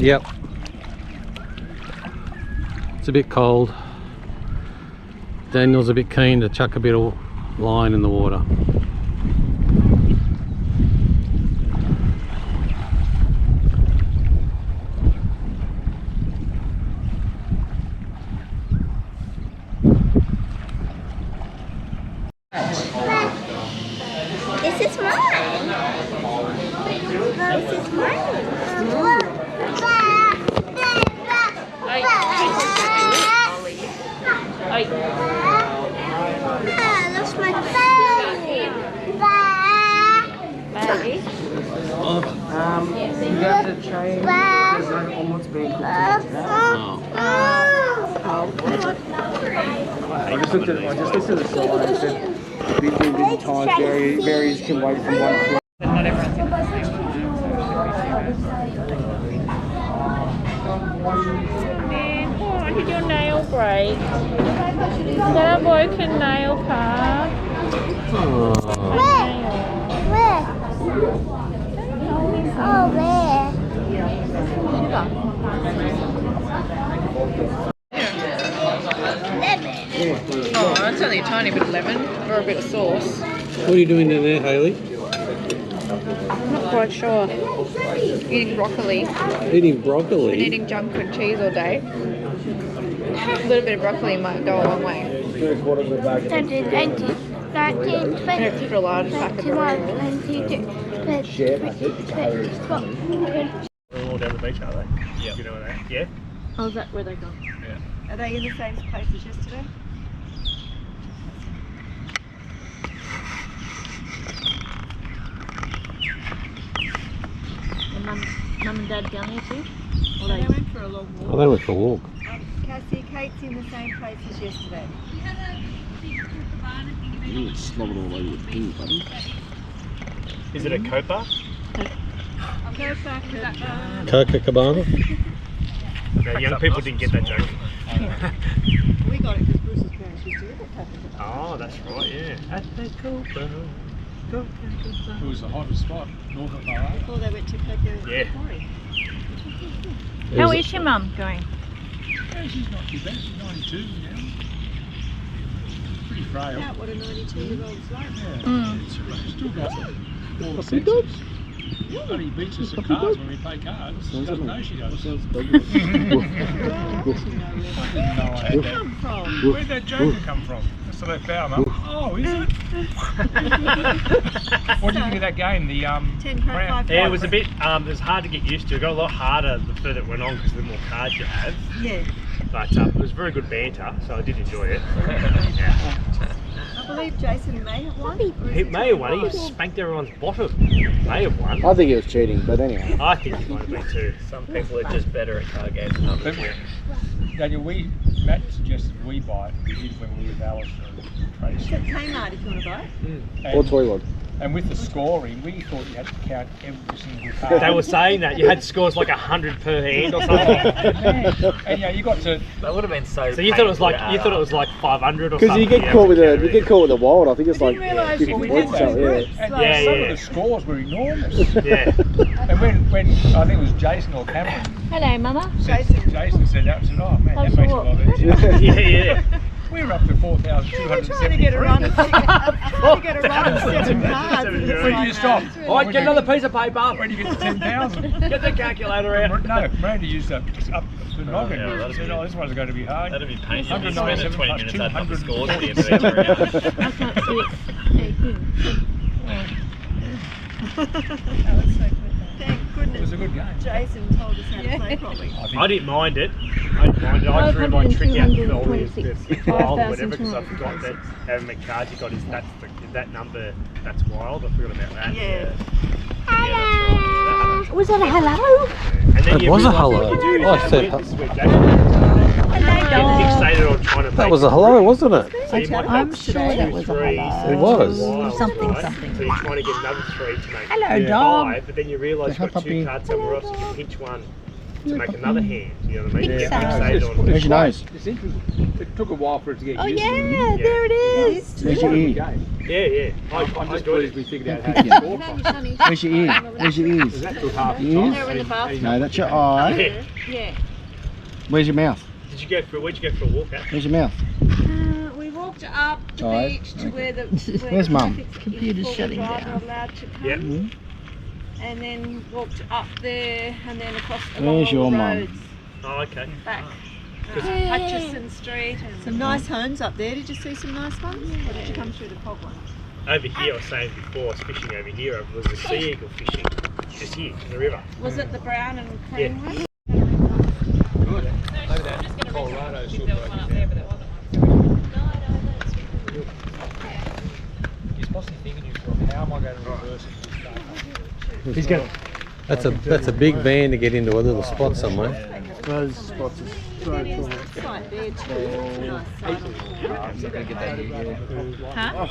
Yep. It's a bit cold. Daniel's a bit keen to chuck a bit of line in the water. This is mine. This is mine. That's my baby. You have to change. There's no omelets being cooked. I just looked at the side and said, between busy times, berries can wait from 1 to Not everyone's in the same time, Man, why did your nail break? Is that a broken nail, Pa? Where? Oh, where? Oh, it's only a tiny bit of lemon or a bit of sauce. What are you doing down there, Hayley? I'm not quite sure. Eating broccoli. Eating broccoli? Been eating junk and cheese all day. A little bit of broccoli might go a long way. 20, 19, 20, An extra large pack of broccoli. 22, 23, 24. They're all down the beach, are they? Yeah. You know that? Yeah? Oh, is that where they go? Yeah. Are they in the same place as yesterday? And Mum and Dad down here too? Or They went for a long walk. Oh, they went for a walk. Cassie, Kate's in the same place as yesterday. It's slobbered all over the pin, buddy. Is it a copa? Go back and Copacabana? No, young people didn't get that joke. we got it because Bruce's parents used to live at Tappington. Oh, that's right, yeah. At the copa. It was the hottest spot north of Murray. Before they went to Coco Yeah. Quarry. How is your mum going? Yeah, she's not too bad. She's 92 now. Pretty frail. Out what a 92-year-old's like. Yeah. She's still got all the senses. Bloody beats us at cards when we play cards. She doesn't know she does. I didn't know I had that. Come from? Where'd that joker come from? That's what they found, Mum. Oh, is it? What do you think of that game? The 10 crack, 5 Yeah, it was a bit, it was hard to get used to. It got a lot harder the further it went on because the more cards you have. Yeah. But it was very good banter, so I did enjoy it. Yeah. I believe Jason may have won. He may have won, he spanked everyone's bottom. May have won. I think he was cheating, but anyway. I think he might have been too. Some people are just better at card games than others. Daniel, Matt suggested we buy it. We did when we were with Alice and It's Tracy. at Kmart if you want to buy it. Or Toywood. And with the scoring, we thought you had to count every single card. They were saying that you had scores like 100 per hand or something. And yeah, you got to. That would have been so. So you thought it was like 500 or something. Because you get caught with a wild. I think it's like didn't realise 50 we points. did So, that. yeah. And Yeah, some yeah. of the scores were enormous. Yeah. And when I think it was Jason or Cameron Hello, Mama. Jason said that, I said, oh man, How's that makes it a your lot easier. Yeah. We were up to We're trying to 4,273. get a run of 7 cards. and it's When do like, you stop? Alright, get another piece of paper. When do you get to 10,000? Get the calculator out. No, Miranda used up just up the noggin. yeah, that'd Said, be- oh, this one's going to be hard. That'd be painful if you 197 spend 20 plus minutes adding up the scores at the end 247. of every round. I can't see it. Thank It goodness was a good game. Jason told us how to play properly. I didn't mind it. I threw my trick out for all the wild or whatever because I forgot that having McCarthy got his that number, that's wild. I forgot about that. Yeah. Hello. Was that a hello? And then That you was a realise hello. what you do is I that said this is where Jason get fixated on trying to That make was a hello, wasn't it? So you might I'm have sure two, that was a three, hello. It was. wilds, Something, right? something. So you're trying to get another 3 to make Hello, dog. 5, but then you realise you've got 2 cards somewhere else, you can pinch one to make another hand. You know what I mean? Pixar. Get fixated on Where's your nose? It's interesting. It took a while for it to get Oh used to. yeah, there it is. Where's your ear? Yeah. I'm I just enjoyed pleased it. we figured out how to score from it. Where's your ear? Where's your ears? That took half the Ears? time. They're in the bathroom. No, that's your eye. Yeah. Yeah. Where's your mouth? Where'd you go for a walk at? Where's your mouth? We walked up the Eyes. beach to where the Where's Mum? Computer's shutting down. Allowed to come. Yep. And then walked up there and then across along Where's all your the mum? roads Oh, okay. back. Hutchison Street and some nice homes up there. Did you see some nice ones? Or did you come through the fog one? Over here, I was saying before, I was fishing over here. I was a sea eagle fishing. Just here, in the river. Was it the brown and cream Yeah. one? Colorado There was one up there, but it wasn't one. He's possibly thinking you from how am I going to reverse it? He's going. That's a big van to get into a little spot somewhere. Those spots are so There's cool. that site there too. It's a nice site. Huh?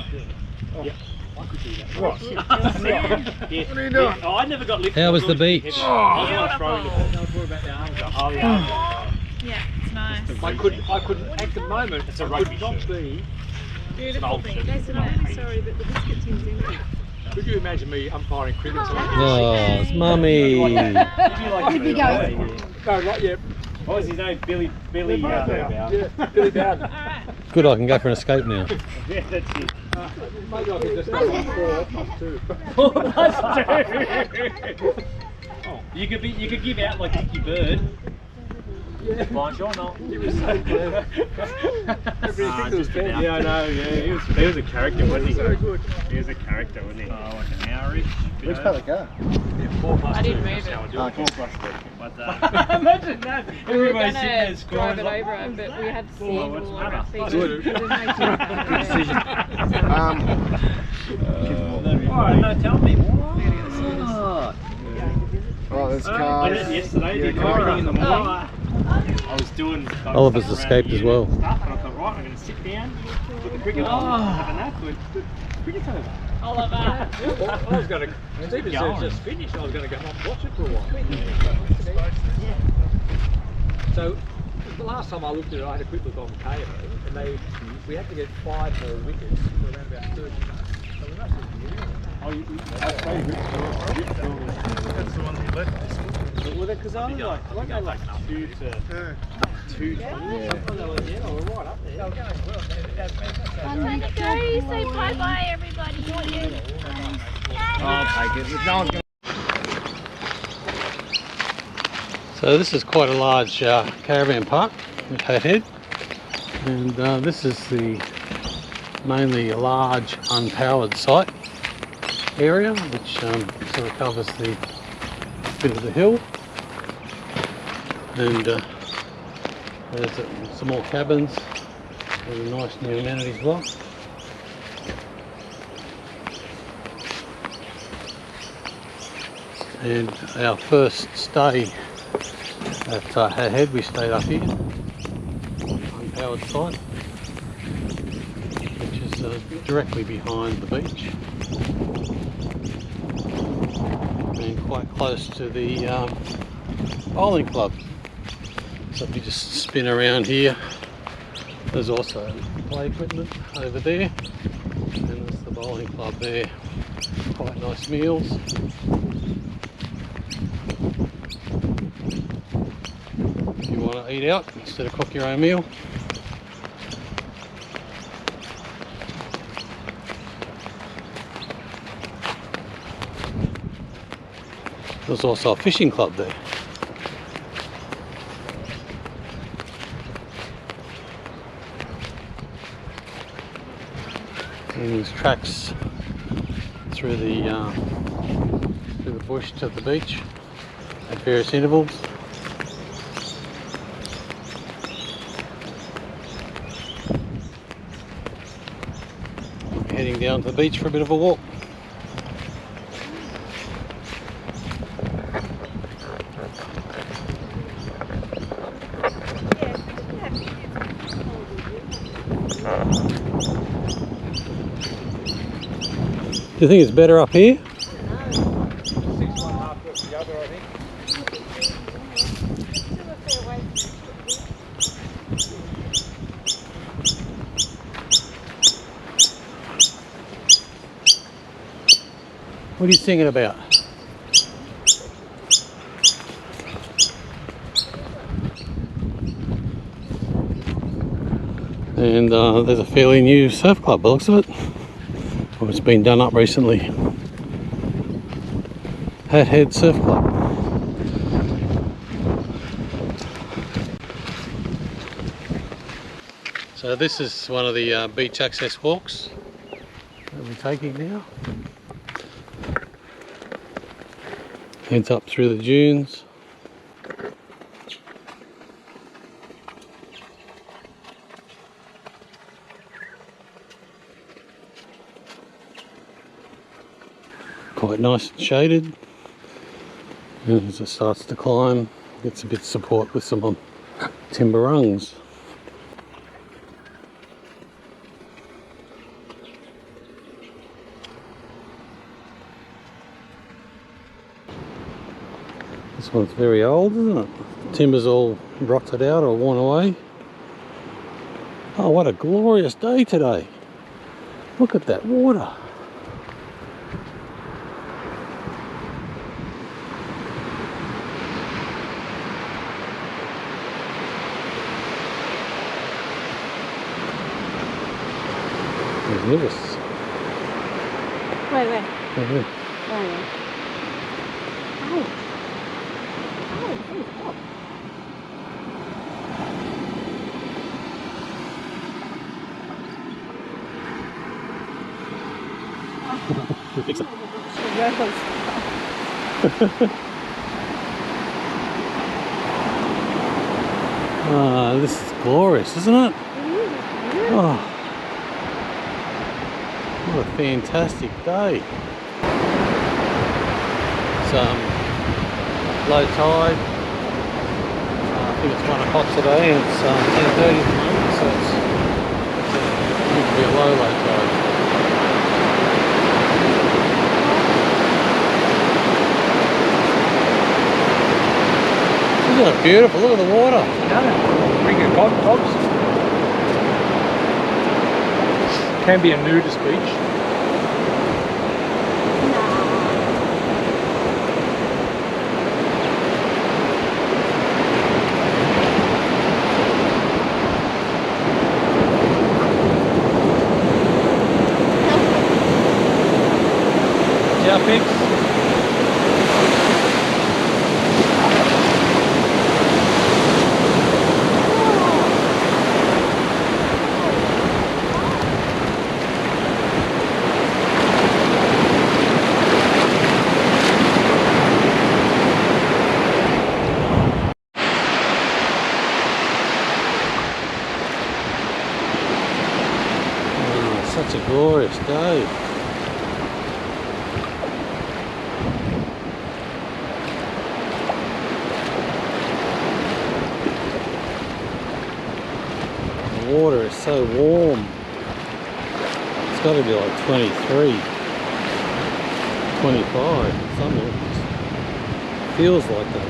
What are you doing? Oh, I never got lifted. How was the beach? I was throwing it. Oh, yeah. Yeah, it's nice. I couldn't at the moment. It's a I rugby could not shirt. be. Beautiful old beach. shirt. Jason, I'm really sorry, but the biscuit tin's in there. Could you imagine me umpiring cricket? Oh, it's mummy. Would you like to go? No, right, yeah. What was his name? Billy. Yeah, Billy Bowden. Good, I can go for an escape now. Yeah, that's it. Maybe I could just go 4+2. You could give out like Dickie Bird. Yeah. Bonjour, no. He was so clever. Everybody thinks it was 10. Yeah, I know. Yeah, he was a character, wasn't he? So good. He was a character, wasn't he? Oh, like an hour-ish. Which part of the car? 4+2. I didn't move it. That's how I do Okay. 4+2. But imagine that. We were Everybody's going sitting there to scoring. drive it over it, but we had sand all over our feet. Good. There's no Good decision. Alright, no, tell me. Oh, there's I cars. did it yesterday. Yeah, Did car. everything in the morning. I was doing. Oliver's escaped as well. Stuff, and I thought, right, I'm going to sit down, put the cricket on, have a nap, but the cricket's over. Oliver. I was going to. Stephen said it's just finished. I was going to go home and watch it for a while. So the last time I looked at it, I had a quick look on KO, and we had to get 5 more wickets for around about 30 days. So we must have That's the one that you left. well, because I was like, I think they like 2 to 2. yeah, they were right up there. They were going well. Daddy, say bye bye, everybody. I'll take it. If no one's gonna... So this is quite a large caravan park at Head, and this is mainly a large unpowered site area, which sort of covers the bit of the hill, and there's some more cabins with a nice new amenities block. And our first stay at Head, we stayed up here, unpowered site, which is directly behind the beach and quite close to the bowling club. So if you just spin around here, there's also play equipment over there, and there's the bowling club there. Quite nice meals. If you want to eat out instead of cook your own meal. There's also a fishing club there. And there's tracks through the bush to the beach at various intervals. Heading down to the beach for a bit of a walk. Do you think it's better up here? 6 1/2 off the other, I think. What are you singing about? And there's a fairly new surf club, by the looks of it. Well, it's been done up recently. Head Surf Club. So this is one of the beach access walks that we're taking now. Heads up through the dunes. Quite nice and shaded. And as it starts to climb, gets a bit of support with some timber rungs. This one's very old, isn't it? Timber's all rotted out or worn away. Oh, what a glorious day today. Look at that water. Magnificent. Wait. Mhm. Fix it. Ah, this is glorious, isn't it? Oh, what a fantastic day. It's low tide. I think it's 1 o'clock today, and it's 10:30 at the moment, so it's going to be a low tide. Isn't it beautiful? Look at the water. Bring your cogs. Can be a nudist beach. Yeah, pigs. Such a glorious day. The water is so warm. It's got to be like 23, 25, something. It feels like that.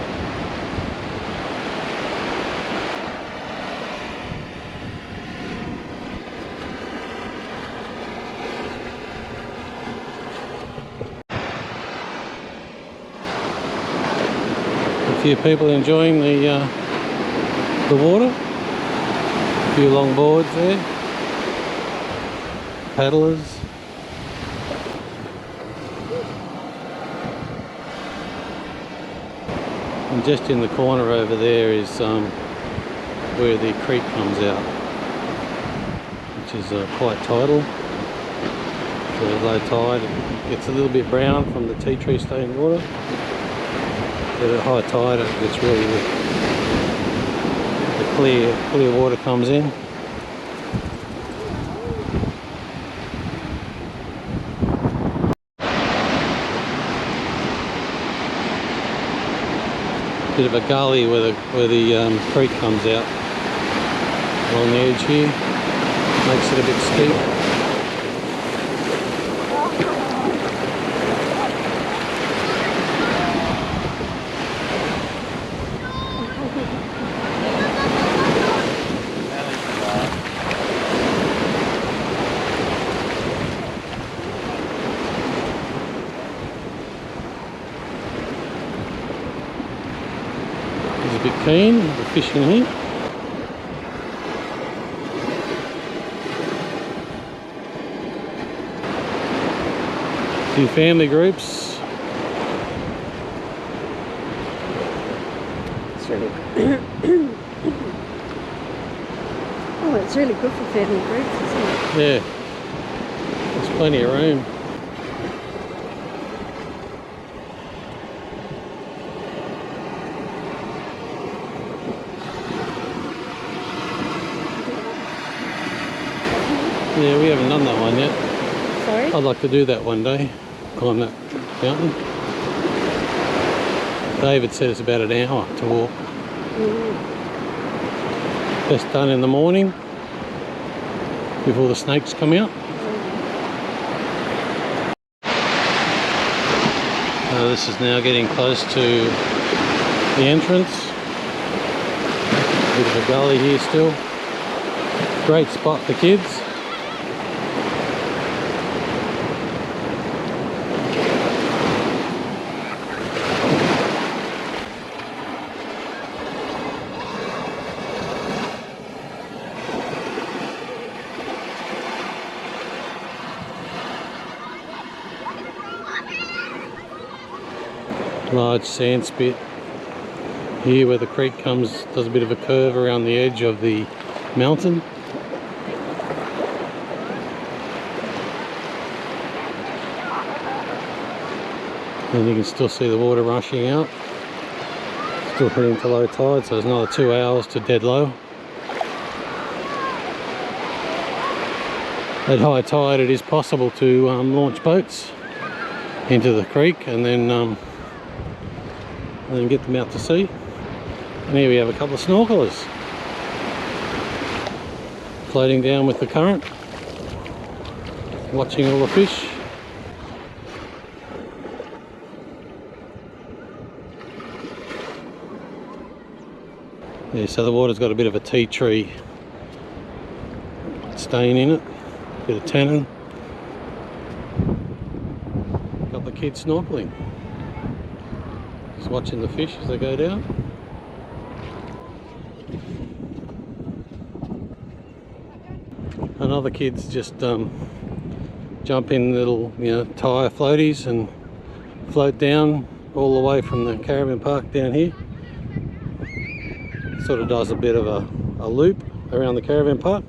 A few people enjoying the water. A few long boards there. Paddlers. And just in the corner over there is where the creek comes out, which is quite tidal. So low tide, it gets a little bit brown from the tea tree stained water. But at high tide, it gets really the clear water comes in. Bit of a gully where the creek comes out along the edge here, makes it a bit steep. a bit keen with fishing here. A few family groups. It's really oh, it's really good for family groups, isn't it? Yeah, there's plenty of room. Yeah, we haven't done that one yet. Sorry? I'd like to do that one day, climb that mountain. David said it's about an hour to walk. Best done in the morning before the snakes come out. This is now getting close to the entrance. Bit of a gully here still. Great spot for kids. Large sand spit here where the creek comes, does a bit of a curve around the edge of the mountain. And you can still see the water rushing out. Still heading to low tide, so there's another 2 hours to dead low. At high tide it is possible to launch boats into the creek and then get them out to sea. And here we have a couple of snorkelers floating down with the current, watching all the fish. Yeah, so the water's got a bit of a tea tree stain in it, a bit of tannin. A couple of kids snorkeling. Just watching the fish as they go down. And other kids just jump in little, tyre floaties and float down all the way from the caravan park down here. Sort of does a bit of a loop around the caravan park.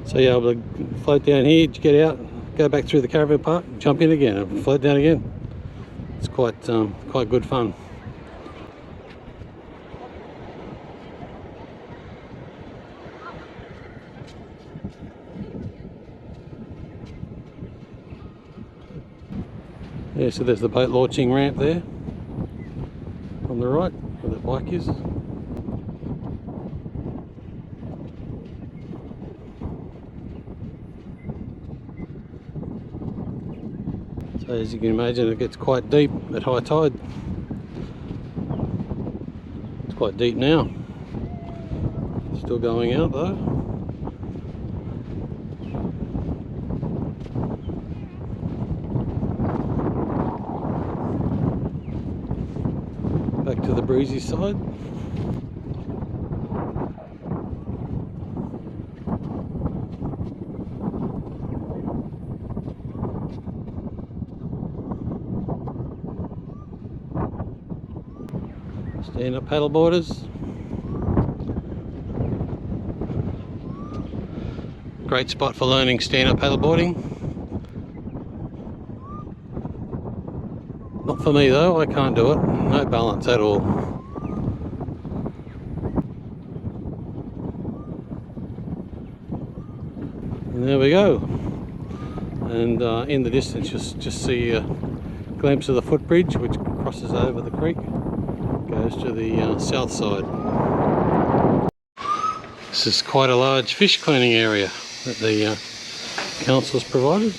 So you're able to float down here, get out, go back through the caravan park, jump in again and float down again. It's quite good fun. Yeah, so there's the boat launching ramp there on the right where the bike is. So as you can imagine, it gets quite deep at high tide. It's quite deep now. Still going out though. Back to the breezy side. Stand-up paddle boarders. Great spot for learning stand-up paddle boarding. Not for me though, I can't do it. No balance at all. And there we go. And in the distance just see a glimpse of the footbridge which crosses over the creek. Goes to the south side. This is quite a large fish cleaning area that the council's provided.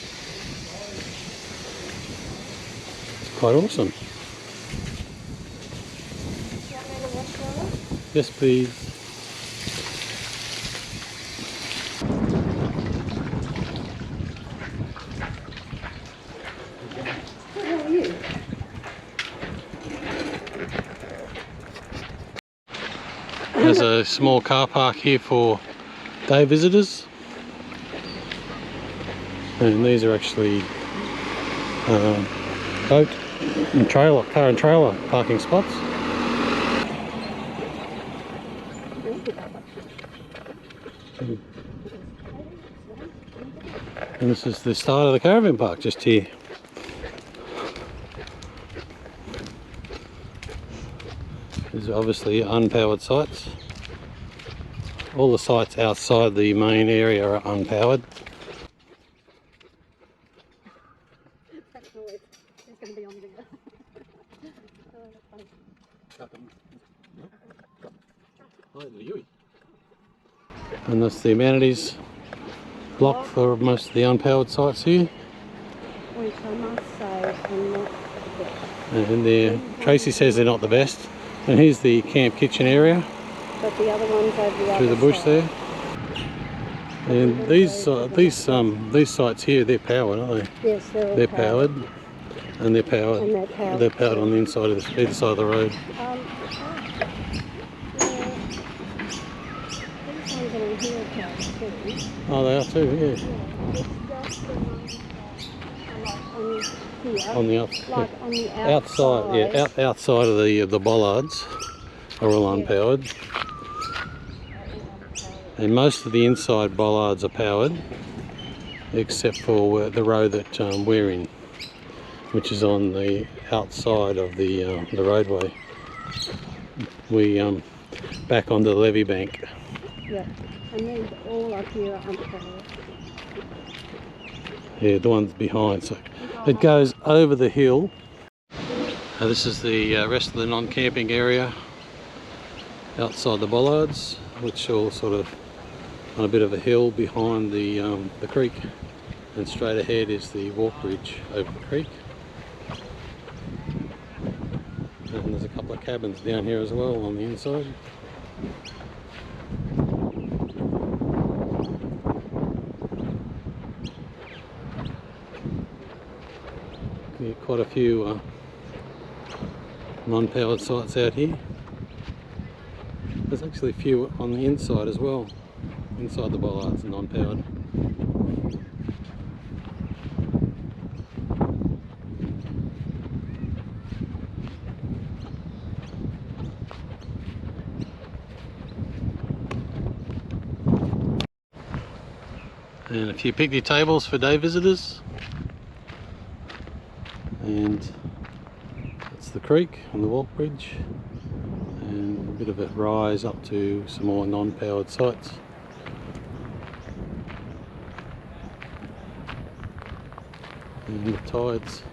It's quite awesome. Yes, please. There's a small car park here for day visitors, and these are actually boat and trailer, car and trailer parking spots. And this is the start of the caravan park, just here. These are obviously unpowered sites. All the sites outside the main area are unpowered. And that's the amenities block for most of the unpowered sites here. Which I must say are not the best. And Tracy says they're not the best. And here's the camp kitchen area. But the other ones over the Through the other bush side. there. And these sites here, they're powered, aren't they? Yes, they're all They're powered. And they're powered. And they're powered. They're powered on the inside of either side of the road. These ones are on here powered too. Oh, they are too, yeah. It's just the ones on here. On the Like on the outside, yeah, outside of the bollards are all unpowered. And most of the inside bollards are powered, except for the row that we're in, which is on the outside of the roadway. We back onto the levee bank. Yeah, and these all up here are unpowered. Yeah, the ones behind. So it goes over the hill. This is the rest of the non-camping area outside the bollards, which are all sort of on a bit of a hill behind the creek, and straight ahead is the walk bridge over the creek. And there's a couple of cabins down here as well on the inside. Yeah, quite a few non-powered sites out here. There's actually a few on the inside as well, inside the bollards, non-powered. And a few picnic tables for day visitors. And that's the creek and the walk bridge, and a bit of a rise up to some more non-powered sites. And the tides,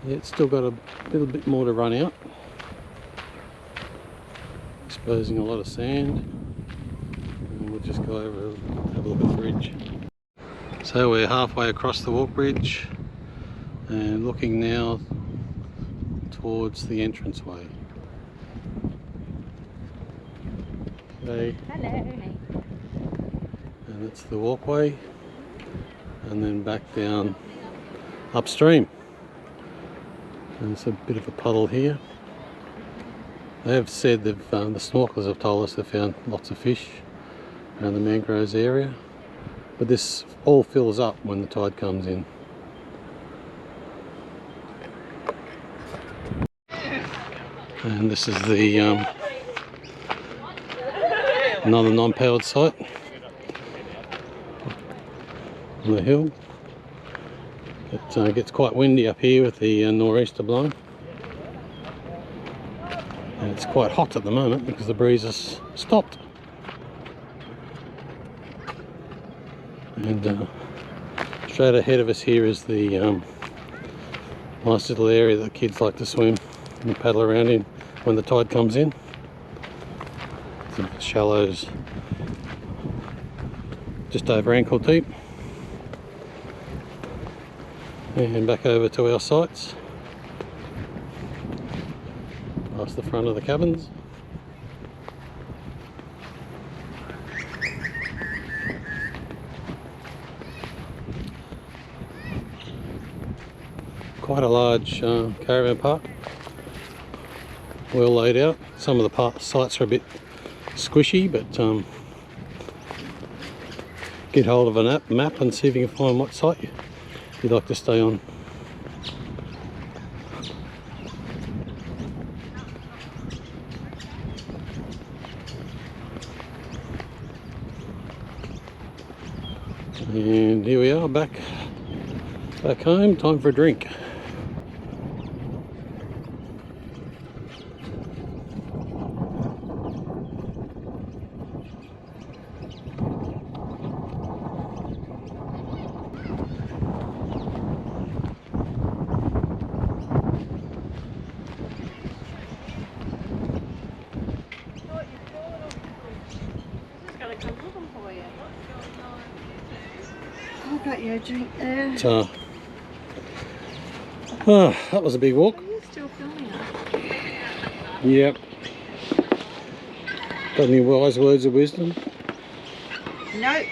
yeah, it's still got a little bit more to run out, exposing a lot of sand. And we'll just go over and have a look at the bridge. So we're halfway across the walk bridge and looking now towards the entranceway. Okay. Hello. And that's the walkway, and then back down upstream. And it's a bit of a puddle here. They have said the snorkelers have told us they've found lots of fish around the mangroves area, but this all fills up when the tide comes in. And this is the another non-powered site on the hill. It gets quite windy up here with the nor'easter blowing, and it's quite hot at the moment because the breeze has stopped. And straight ahead of us here is the nice little area that kids like to swim and paddle around in when the tide comes in. The shallows just over ankle deep. And back over to our sites, past the front of the cabins. Quite a large caravan park, well laid out. Some of the sites are a bit squishy, but get hold of a map and see if you can find what site you'd like to stay on. And here we are, back home, time for a drink. I've got you a drink there. So, that was a big walk. Are you still filming us? Yep. Got any wise words of wisdom? Nope.